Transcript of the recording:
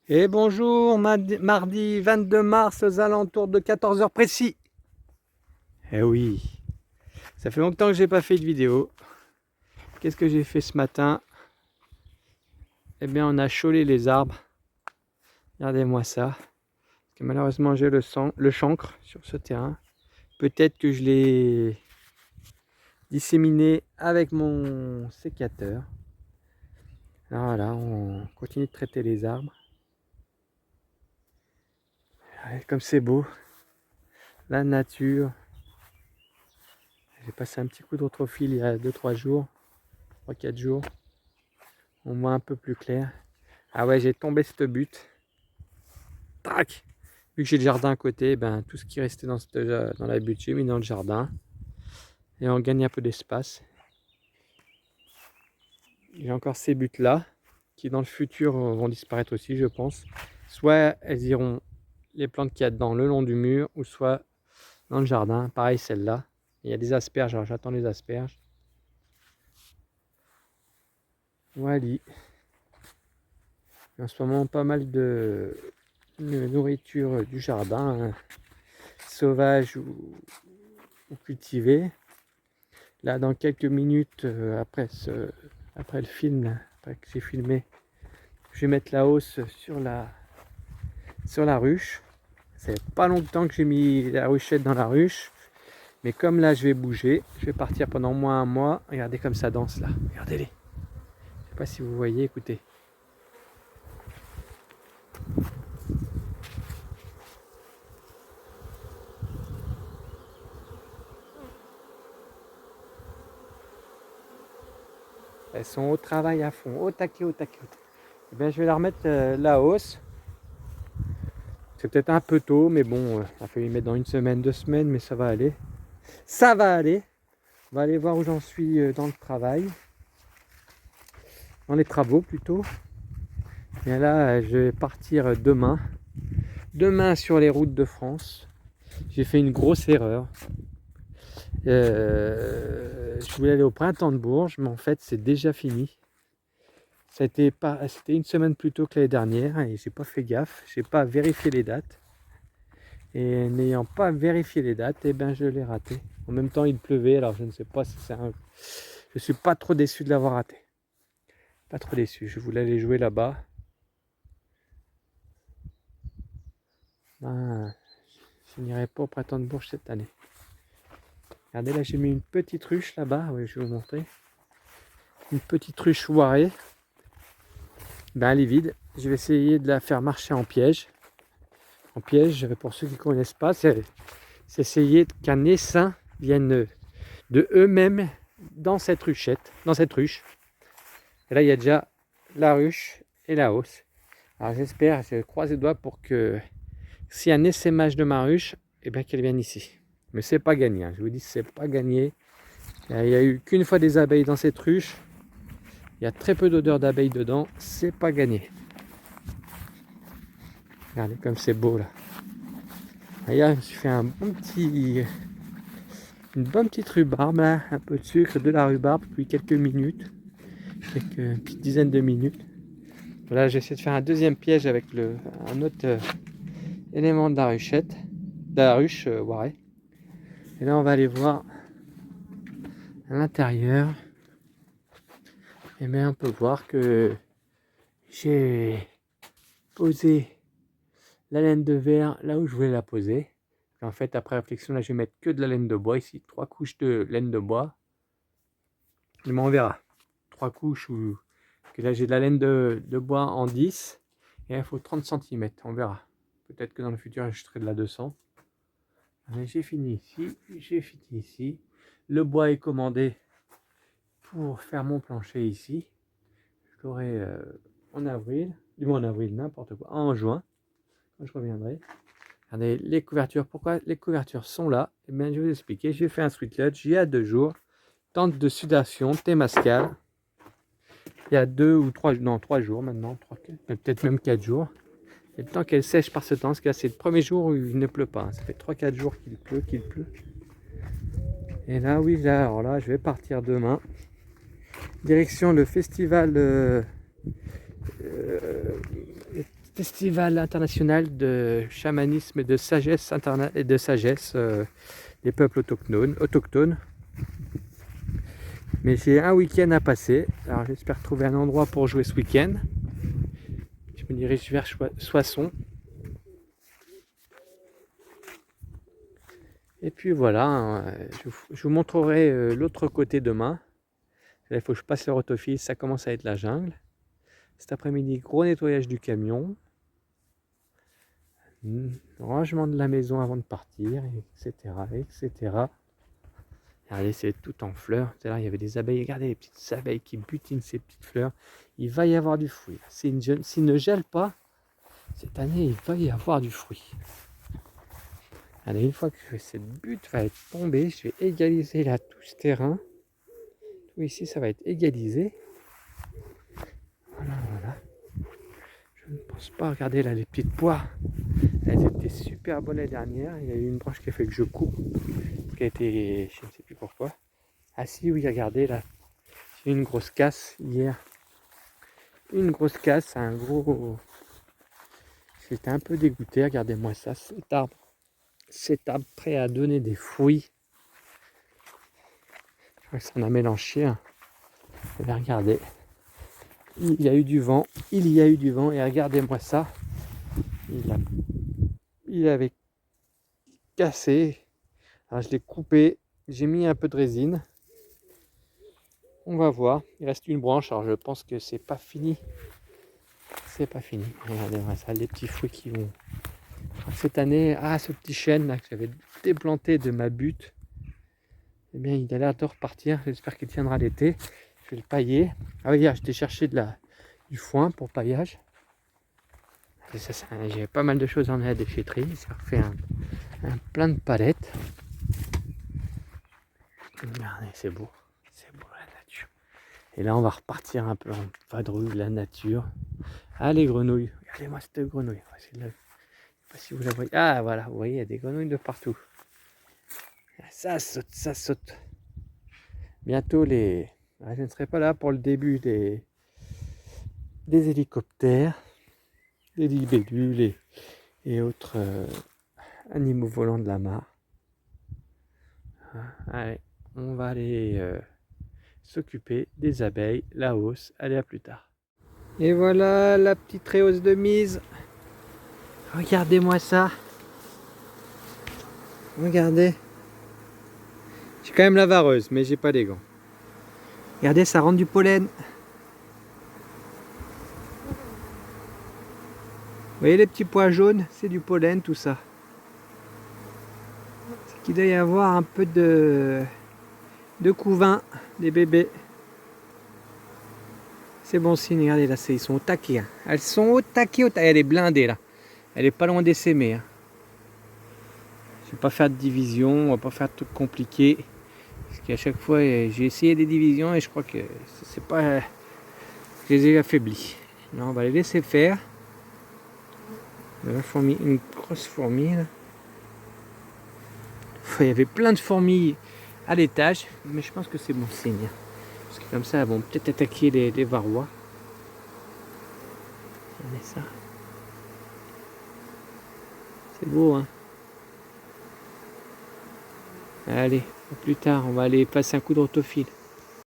Et bonjour, mardi 22 mars aux alentours de 14 heures précis. Eh oui, ça fait longtemps que j'ai pas fait de vidéo. Qu'est-ce que j'ai fait ce matin? Eh bien, on a chaulé les arbres. Regardez-moi ça. Parce que malheureusement, j'ai le chancre sur ce terrain. Peut-être que je l'ai disséminé avec mon sécateur. Alors voilà, on continue de traiter les arbres. Comme c'est beau, la nature. J'ai passé un petit coup d'eutrophile il y a 2-3 jours, 3-4 jours. On voit un peu plus clair. Ah ouais, j'ai tombé cette butte. Tac! Vu que j'ai le jardin à côté, ben, tout ce qui restait dans la butte, j'ai mis dans le jardin. Et on gagne un peu d'espace. J'ai encore ces buttes là, qui dans le futur vont disparaître aussi, je pense. Soit elles iront, les plantes qu'il y a dedans, le long du mur, ou soit dans le jardin. Pareil, celle-là. Il y a des asperges, alors j'attends les asperges. Voilà. En ce moment, pas mal de nourriture du jardin, sauvage ou cultivée. Là, dans quelques minutes, après le film, là, après que j'ai filmé, je vais mettre la hausse sur la ruche. Ça fait pas longtemps que j'ai mis la ruchette dans la ruche. Mais comme là, je vais bouger, je vais partir pendant au moins un mois. Regardez comme ça danse là. Regardez-les. Je sais pas si vous voyez, écoutez. Elles sont au travail à fond, au taquet, au taquet, au taquet. Eh bien, je vais la remettre la hausse. C'est peut-être un peu tôt, mais bon, il a fallu y mettre dans 1 semaine, 2 semaines, mais ça va aller. Ça va aller. On va aller voir où j'en suis dans le travail. Dans les travaux plutôt. Et là, je vais partir demain. Demain sur les routes de France. J'ai fait une grosse erreur. Je voulais aller au printemps de Bourges, mais en fait, c'est déjà fini. C'était 1 semaine plus tôt que l'année dernière et j'ai pas fait gaffe. J'ai pas vérifié les dates. Et n'ayant pas vérifié les dates, eh ben, je l'ai raté. En même temps, il pleuvait, alors je ne sais pas si c'est un... Je suis pas trop déçu de l'avoir raté. Pas trop déçu. Je voulais aller jouer là-bas. Ben, je n'irai pas au printemps de Bourges cette année. Regardez, là, j'ai mis une petite ruche là-bas. Oui, je vais vous montrer. Une petite ruche Ouarée. Ben, elle est vide. Je vais essayer de la faire marcher en piège. En piège, pour ceux qui ne connaissent pas, c'est essayer qu'un essaim vienne de eux-mêmes dans cette ruchette, dans cette ruche. Et là, il y a déjà la ruche et la hausse. Alors j'espère, je croise les doigts pour que s'il y a un essaimage de ma ruche, eh bien qu'elle vienne ici. Mais c'est pas gagné, hein. Je vous dis, c'est pas gagné. Il n'y a eu qu'une fois des abeilles dans cette ruche. Il y a très peu d'odeur d'abeilles dedans. C'est pas gagné. Regardez comme c'est beau là. Regarde, je me suis fait une bonne petite rhubarbe, là, un peu de sucre, de la rhubarbe, puis quelques minutes, une petite dizaine de minutes. Voilà, j'essaie de faire un deuxième piège avec un autre élément de la ruchette, de la ruche Ouarée. Et là, on va aller voir à l'intérieur. Et bien, on peut voir que j'ai posé la laine de verre là où je voulais la poser. En fait, après réflexion, là, je vais mettre que de la laine de bois ici, 3 couches de laine de bois. Mais on verra. 3 couches ou que là, j'ai de la laine de bois en 10 et il faut 30 cm. On verra. Peut-être que dans le futur, j'achèterai de la 200. Mais j'ai fini ici. J'ai fini ici. Le bois est commandé pour faire mon plancher ici. Je l'aurai en avril. Du moins en avril, n'importe quoi. En juin, quand je reviendrai. Regardez les couvertures. Pourquoi les couvertures sont là? Eh bien, je vais vous expliquer. J'ai fait un sweat lodge il y a 2 jours. Tente de sudation, Temascal. Il y a 2 ou 3, non 3 jours maintenant, peut-être même 4 jours. Et le temps qu'elle sèche par ce temps, parce que c'est le premier jour où il ne pleut pas. Ça fait 3-4 jours qu'il pleut. Et là, oui, là, alors là, je vais partir demain. Direction le festival festival international de chamanisme et de sagesse, des peuples autochtones. Mais j'ai un week-end à passer, alors j'espère trouver un endroit pour jouer ce week-end. Je me dirige vers Soissons. Et puis voilà, je vous montrerai l'autre côté demain. Il faut que je passe le rotofil, ça commence à être la jungle. Cet après-midi, gros nettoyage du camion. Rangement de la maison avant de partir, etc. etc. Regardez, c'est tout en fleurs. Tout à l'heure, il y avait des abeilles. Regardez les petites abeilles qui butinent ces petites fleurs. Il va y avoir du fruit. S'il ne gèle pas, cette année, il va y avoir du fruit. Allez, une fois que cette butte va être tombée, je vais égaliser là tout ce terrain. Tout ici, ça va être égalisé. Voilà, voilà. Je ne pense pas, regardez là, les petites poires. Elles étaient super bonnes l'année dernière. Il y a eu une branche qui a fait que je coupe. Qui a été, je ne sais plus pourquoi. Ah si, oui, regardez là. J'ai eu une grosse casse hier. Une grosse casse, un gros... J'étais un peu dégoûté, regardez-moi ça, cet arbre. Cet arbre prêt à donner des fruits. Je crois que ça en a mélangé. Regardez. Il y a eu du vent. Il y a eu du vent. Et regardez-moi ça. Il avait cassé. Alors je l'ai coupé. J'ai mis un peu de résine. On va voir. Il reste une branche. Alors je pense que c'est pas fini. C'est pas fini. Regardez-moi ça. Les petits fruits qui vont... Cette année, ce petit chêne là que j'avais déplanté de ma butte, eh bien il a l'air de repartir. J'espère qu'il tiendra l'été. Je vais le pailler. Ah oui, j'étais chercher du foin pour paillage. J'ai pas mal de choses en la déchetterie. Ça refait un plein de palettes. Regardez, c'est beau la nature. Et là on va repartir un peu en vadrouille, la nature. Ah les grenouilles, regardez-moi cette grenouille. Je ne sais pas si vous la voyez. Ah voilà, vous voyez, il y a des grenouilles de partout. Ça saute, ça saute. Bientôt je ne serai pas là pour le début des hélicoptères, des libellules et autres animaux volants de la mare. Allez, on va aller s'occuper des abeilles, la hausse. Allez, à plus tard. Et voilà la petite réhausse de mise. Regardez-moi ça. Regardez. J'ai quand même la vareuse, mais j'ai pas les gants. Regardez, ça rentre du pollen. Vous voyez les petits pois jaunes? C'est du pollen tout ça. C'est qu'il doit y avoir un peu de couvain des bébés. C'est bon signe, regardez là, ils sont au taquet. Hein. Elles sont au taquet, elle est blindée là. Elle est pas loin d'essaimer. Hein. Je vais pas faire de division, on va pas faire de trucs compliqués. Parce qu'à chaque fois, j'ai essayé des divisions et je crois que c'est pas... Je les ai affaiblis. Non, on va les laisser faire. Une grosse fourmi là. Il y avait plein de fourmis à l'étage, mais je pense que c'est bon signe. Parce que comme ça, elles vont peut-être attaquer les varrois. Regardez ça. C'est beau, hein. Allez, à plus tard, on va aller passer un coup de rotofil.